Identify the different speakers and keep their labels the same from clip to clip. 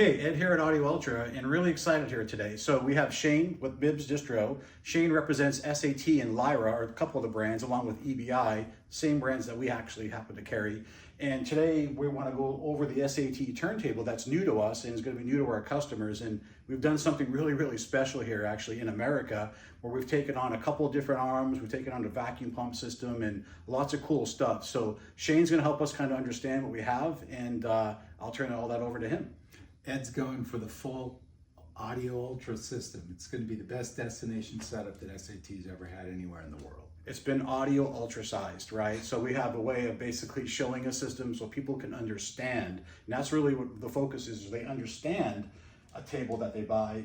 Speaker 1: Hey, Ed here at Audio Ultra, and really excited here today. So we have Shane with MIBS Distro. Shane represents SAT and Lyra, or a couple of the brands, along with EBI, same brands that we actually happen to carry. And today we want to go over the SAT turntable that's new to us and is going to be new to our customers. And we've done something really special here actually in America, where we've taken on a couple of different arms, we've taken on the vacuum pump system and lots of cool stuff. So Shane's going to help us kind of understand what we have, and I'll turn all that over to him.
Speaker 2: Ed's going for the full Audio Ultra system. It's going to be the best destination setup that SAT's ever had anywhere in the world.
Speaker 1: It's been audio ultra sized, right? So we have a way of basically showing a system so people can understand. And that's really what the focus is they understand a table that they buy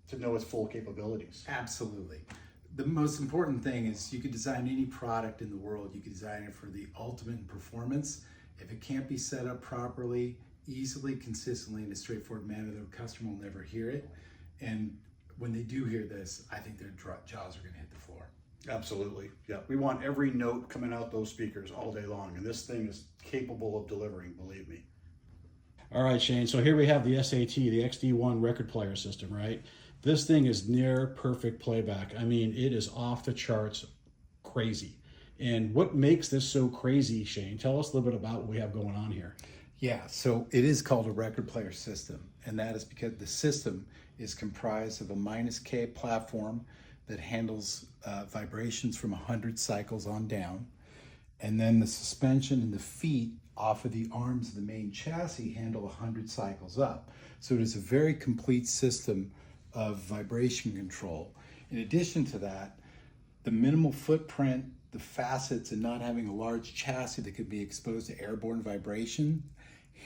Speaker 1: to know its full capabilities.
Speaker 2: Absolutely. The most important thing is you could design any product in the world. You could design it for the ultimate in performance. If it can't be set up properly, easily, consistently, in a straightforward manner, the customer will never hear it. And when they do hear this, I think their jaws are going to hit the floor.
Speaker 1: Absolutely. Yeah. We want every note coming out those speakers all day long. And this thing is capable of delivering, believe me. All right, Shane. So here we have the SAT, the XD1 record player system, right? This thing is near perfect playback. I mean, it is off the charts crazy. And what makes this so crazy, Shane? Tell us a little bit about what we have going on here.
Speaker 2: Yeah, so it is called a record player system, and that is because the system is comprised of a -K platform that handles vibrations from 100 cycles on down, and then the suspension and the feet off of the arms of the main chassis handle 100 cycles up. So it is a very complete system of vibration control. In addition to that, the minimal footprint, the facets, and not having a large chassis that could be exposed to airborne vibration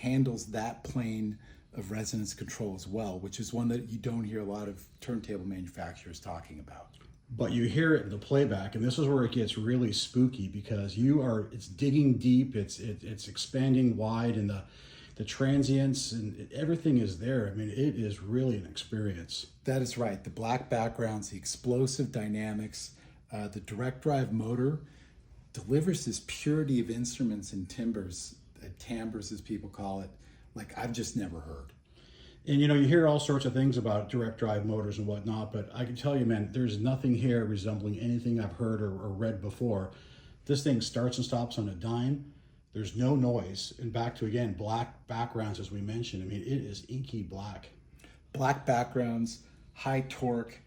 Speaker 2: handles that plane of resonance control as well, which is one that you don't hear a lot of turntable manufacturers talking about.
Speaker 1: But you hear it in the playback, and this is where it gets really spooky because it's digging deep, it's expanding wide, and the transients and everything is there. I mean, it is really an experience.
Speaker 2: That is right. The black backgrounds, the explosive dynamics, the direct drive motor delivers this purity of instruments and timbres, timbres as people call it, like I've just never heard.
Speaker 1: And you hear all sorts of things about direct drive motors and whatnot, but I can tell you, man, there's nothing here resembling anything I've heard or read before. This thing starts and stops on a dime. There's no noise. And back to, again, black backgrounds, as we mentioned. I mean, it is inky black.
Speaker 2: Black backgrounds, high torque,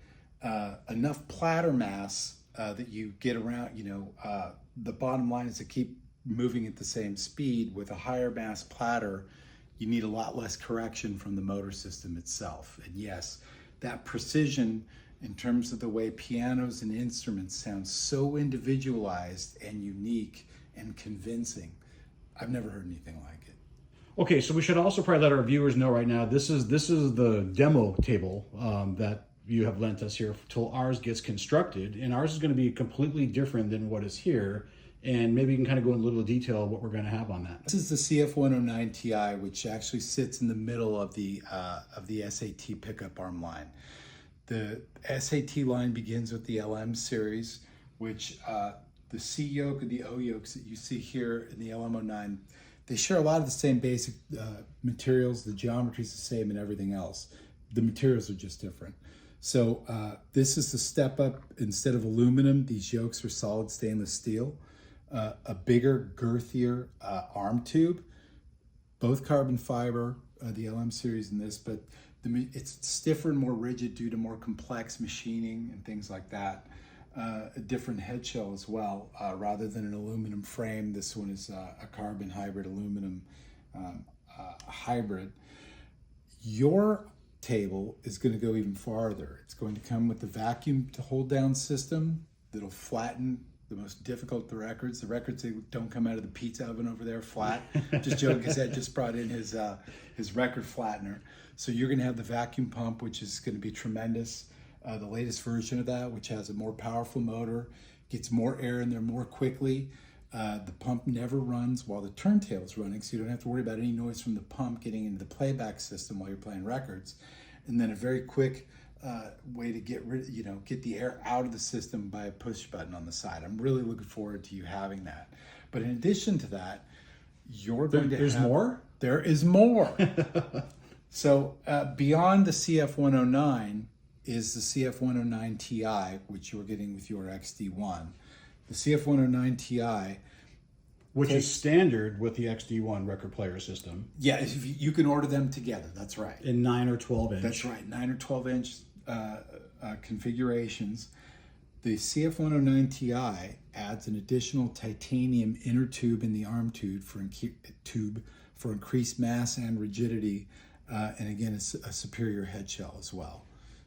Speaker 2: enough platter mass that you get around, the bottom line is to keep moving at the same speed. With a higher mass platter, you need a lot less correction from the motor system itself. And yes, that precision in terms of the way pianos and instruments sound so individualized and unique and convincing. I've never heard anything like it.
Speaker 1: Okay, so we should also probably let our viewers know right now, this is the demo table that you have lent us here till ours gets constructed, and ours is going to be completely different than what is here. And maybe you can kind of go into a little detail of what we're going to have on that.
Speaker 2: This is the CF109 Ti, which actually sits in the middle of the SAT pickup arm line. The SAT line begins with the LM series, which the C yoke and the O yokes that you see here in the LM09, they share a lot of the same basic materials. The geometry is the same and everything else. The materials are just different. So this is the step up. Instead of aluminum, these yokes are solid stainless steel. A bigger, girthier arm tube, both carbon fiber, the LM series and this, but it's stiffer and more rigid due to more complex machining and things like that. A different head shell as well, rather than an aluminum frame. This one is a carbon hybrid aluminum hybrid. Your table is going to go even farther. It's going to come with the vacuum to hold down system that'll flatten the most difficult the records that don't come out of the pizza oven over there flat. Just joking, because Ed just brought in his record flattener. So you're going to have the vacuum pump, which is going to be tremendous. The latest version of that, which has a more powerful motor, gets more air in there more quickly. The pump never runs while the turntable is running, so you don't have to worry about any noise from the pump getting into the playback system while you're playing records. And then a very quick way to get the air out of the system by a push button on the side. I'm really looking forward to you having that. But in addition to that, you're going to
Speaker 1: There's more?
Speaker 2: There is more. So beyond the CF109 is the CF109 Ti, which you're getting with your XD1. The CF109 Ti,
Speaker 1: Which is standard with the XD1 record player system.
Speaker 2: yeah, if you can order them together. That's right.
Speaker 1: In 9 or 12 inch.
Speaker 2: That's right, 9 or 12 inch configurations. The CF109 Ti adds an additional titanium inner tube in the arm tube for increased mass and rigidity, and again, it's a superior head shell as well.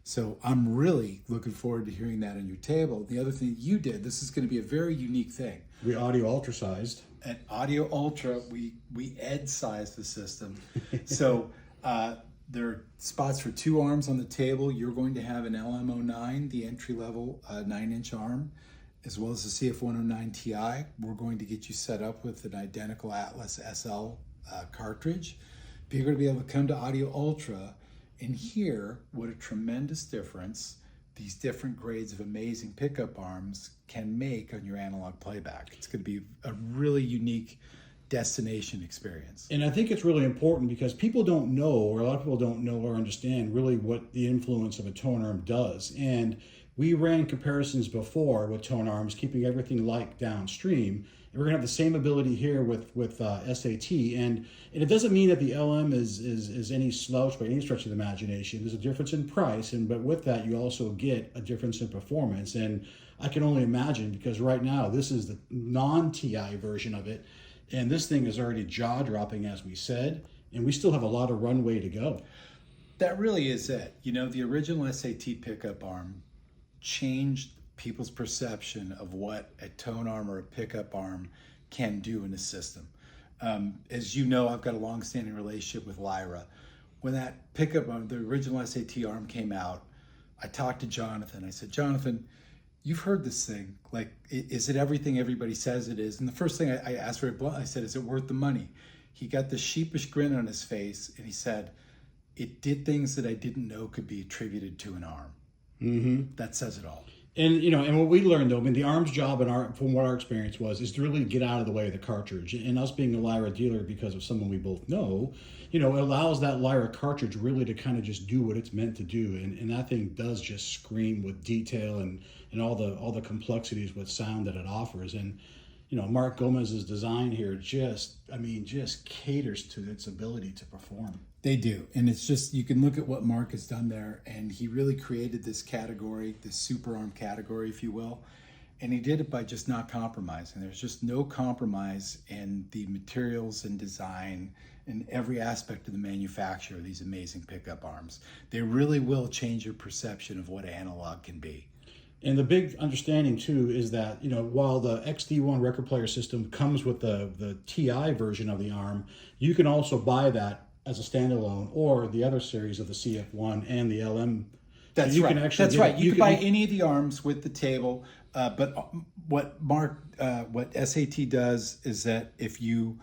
Speaker 2: So I'm really looking forward to hearing that on your table. The other thing you did, this is going to be a very unique thing.
Speaker 1: We audio ultra sized.
Speaker 2: At Audio Ultra, we ed sized the system. So there are spots for 2 arms on the table. You're going to have an LM09, the entry level 9-inch arm, as well as the CF109 Ti. We're going to get you set up with an identical Atlas SL cartridge. But you're going to be able to come to Audio Ultra and hear what a tremendous difference these different grades of amazing pickup arms can make on your analog playback. It's going to be a really unique destination experience.
Speaker 1: And I think it's really important because people don't know, or a lot of people don't know or understand really what the influence of a tone arm does. And we ran comparisons before with tone arms, keeping everything like downstream. And we're gonna have the same ability here with SAT. And it doesn't mean that the LM is any slouch by any stretch of the imagination. There's a difference in price, but with that you also get a difference in performance. And I can only imagine, because right now this is the non-TI version of it, and this thing is already jaw-dropping, as we said, and we still have a lot of runway to go.
Speaker 2: That really is it. You know, the original SAT pickup arm changed people's perception of what a tone arm or a pickup arm can do in a system. As you know, I've got a long-standing relationship with Lyra. When that pickup arm, the original SAT arm came out, I talked to Jonathan. I said, Jonathan, you've heard this thing. Like, is it everything everybody says it is? And the first thing I asked very bluntly, I said, is it worth the money? He got this sheepish grin on his face, and he said, it did things that I didn't know could be attributed to an arm.
Speaker 1: Mm-hmm.
Speaker 2: That says it all.
Speaker 1: And and what we learned, though, I mean, the arm's job from what our experience was, is to really get out of the way of the cartridge. And us being a Lyra dealer, because of someone we both know, it allows that Lyra cartridge really to kind of just do what it's meant to do. And that thing does just scream with detail and all the complexities with sound that it offers. And Mark Gomez's design here just caters to its ability to perform.
Speaker 2: They do. And it's just, you can look at what Mark has done there, and he really created this category, this super arm category, if you will. And he did it by just not compromising. There's just no compromise in the materials and design and every aspect of the manufacture of these amazing pickup arms. They really will change your perception of what analog can be.
Speaker 1: And the big understanding too is that, while the XD1 record player system comes with the TI version of the arm, you can also buy that as a standalone, or the other series of the CF1 and the LM.
Speaker 2: That's right. That's right. You can buy any of the arms with the table, but what SAT does is that if you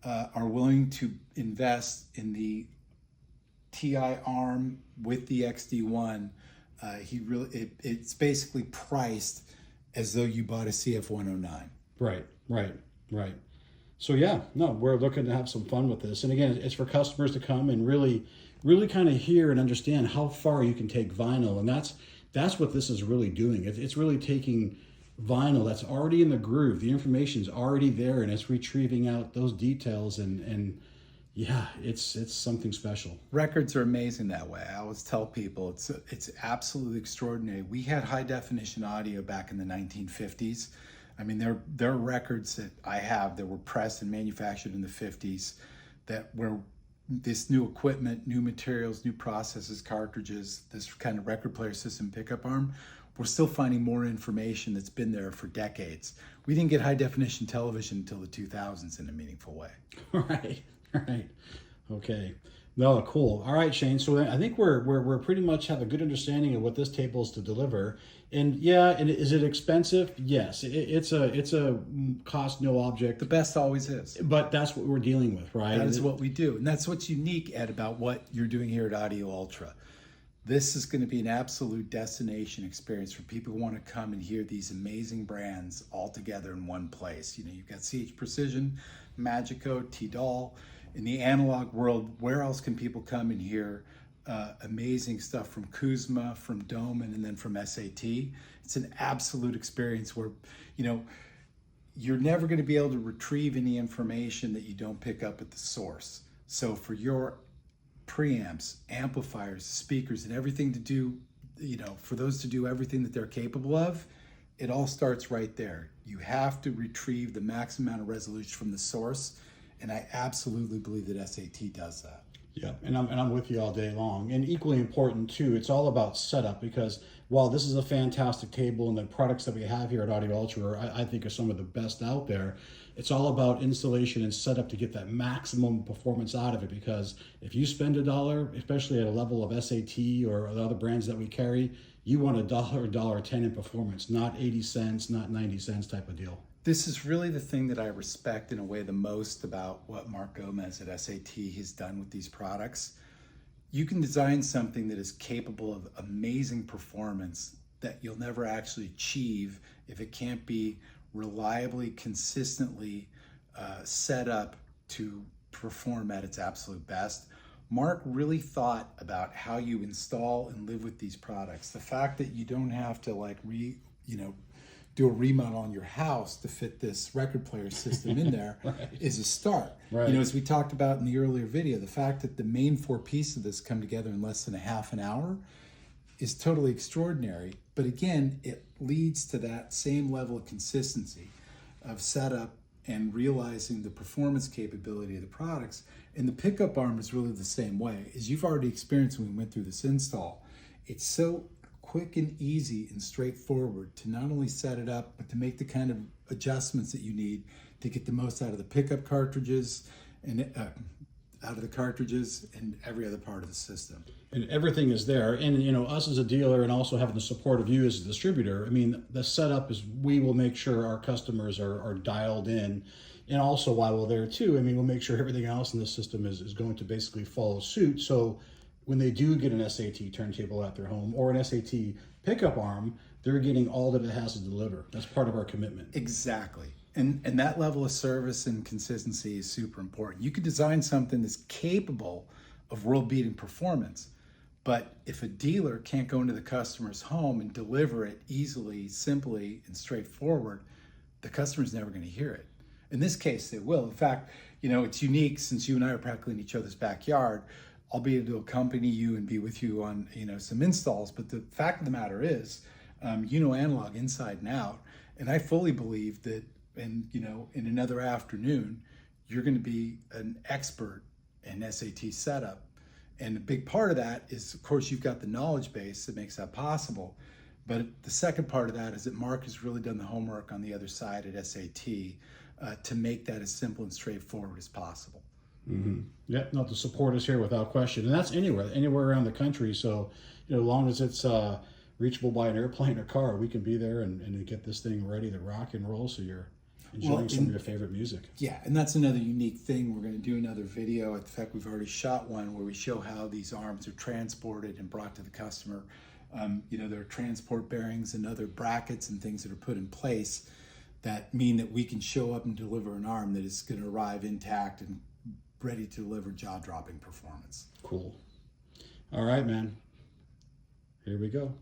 Speaker 2: are willing to invest in the TI arm with the XD1, it's basically priced as though you bought a CF109.
Speaker 1: Right. So yeah, no, we're looking to have some fun with this. And again, it's for customers to come and really kind of hear and understand how far you can take vinyl. And that's what this is really doing. It's really taking vinyl that's already in the groove. The information's already there, and it's retrieving out those details. And yeah, it's something special. Records
Speaker 2: are amazing that way. I always tell people it's absolutely extraordinary. We had high definition audio back in the 1950s. I mean, there are records that I have that were pressed and manufactured in the 50s that were this new equipment, new materials, new processes, cartridges, this kind of record player system pickup arm. We're still finding more information that's been there for decades. We didn't get high definition television until the 2000s in a meaningful way.
Speaker 1: Right. Okay. No, cool. All right, Shane. So I think we're pretty much have a good understanding of what this table is to deliver. And yeah, and is it expensive? Yes, it's a cost no object.
Speaker 2: The best always is.
Speaker 1: But that's what we're dealing with, right?
Speaker 2: That is what we do, and that's what's unique, Ed, about what you're doing here at Audio Ultra. This is going to be an absolute destination experience for people who want to come and hear these amazing brands all together in one place. You've got CH Precision, Magico, T-Doll, in the analog world, where else can people come and hear amazing stuff from Kuzma, from Doman, and then from SAT? It's an absolute experience where, you know, you're never going to be able to retrieve any information that you don't pick up at the source. So for your preamps, amplifiers, speakers, and everything to do, you know, for those to do everything that they're capable of, it all starts right there. You have to retrieve the maximum amount of resolution from the source, and I absolutely believe that SAT does that.
Speaker 1: Yeah, and I'm with you all day long. And equally important too, it's all about setup, because while this is a fantastic table and the products that we have here at Audio Ultra I think are some of the best out there, it's all about installation and setup to get that maximum performance out of it. Because if you spend $1, especially at a level of SAT or the other brands that we carry, you want $1, $1.10 in performance, not 80 cents, not 90 cents type of deal.
Speaker 2: This is really the thing that I respect in a way the most about what Mark Gomez at SAT has done with these products. You can design something that is capable of amazing performance that you'll never actually achieve if it can't be reliably, consistently set up to perform at its absolute best. Mark really thought about how you install and live with these products. The fact that you don't have to do a remodel on your house to fit this record player system in there
Speaker 1: Right.
Speaker 2: is a start.
Speaker 1: Right.
Speaker 2: You know, as we talked about in the earlier video, the fact that the main 4 pieces of this come together in less than a half an hour is totally extraordinary. But again, it leads to that same level of consistency of setup and realizing the performance capability of the products. And the pickup arm is really the same way. As you've already experienced when we went through this install, it's so quick and easy and straightforward to not only set it up, but to make the kind of adjustments that you need to get the most out of the pickup cartridges and out of the cartridges and every other part of the system.
Speaker 1: And everything is there. And, you know, us as a dealer and also having the support of you as a distributor, I mean, the setup is we will make sure our customers are dialed in. And also while we're there too, I mean, we'll make sure everything else in the system is going to basically follow suit. So when they do get an SAT turntable at their home or an SAT pickup arm, they're getting all that it has to deliver. That's part of our commitment.
Speaker 2: Exactly. And that level of service and consistency is super important. You could design something that's capable of world-beating performance, but if a dealer can't go into the customer's home and deliver it easily, simply, and straightforward, the customer's never going to hear it. In this case, they will. In fact, you know, it's unique since you and I are practically in each other's backyard. I'll be able to accompany you and be with you on, you know, some installs. But the fact of the matter is, you know analog inside and out. And I fully believe that, in another afternoon, you're going to be an expert in SAT setup. And a big part of that is, of course, you've got the knowledge base that makes that possible. But the second part of that is that Mark has really done the homework on the other side at SAT to make that as simple and straightforward as possible.
Speaker 1: Mm-hmm. Yeah, no, the support is here without question. And that's anywhere around the country. So, you know, as long as it's reachable by an airplane or car, we can be there and get this thing ready to rock and roll. So you're enjoying some of your favorite music.
Speaker 2: Yeah, and that's another unique thing. We're going to do another video. In fact, we've already shot one where we show how these arms are transported and brought to the customer. There are transport bearings and other brackets and things that are put in place that mean that we can show up and deliver an arm that is going to arrive intact and ready to deliver jaw-dropping performance.
Speaker 1: Cool. All right, man. Here we go.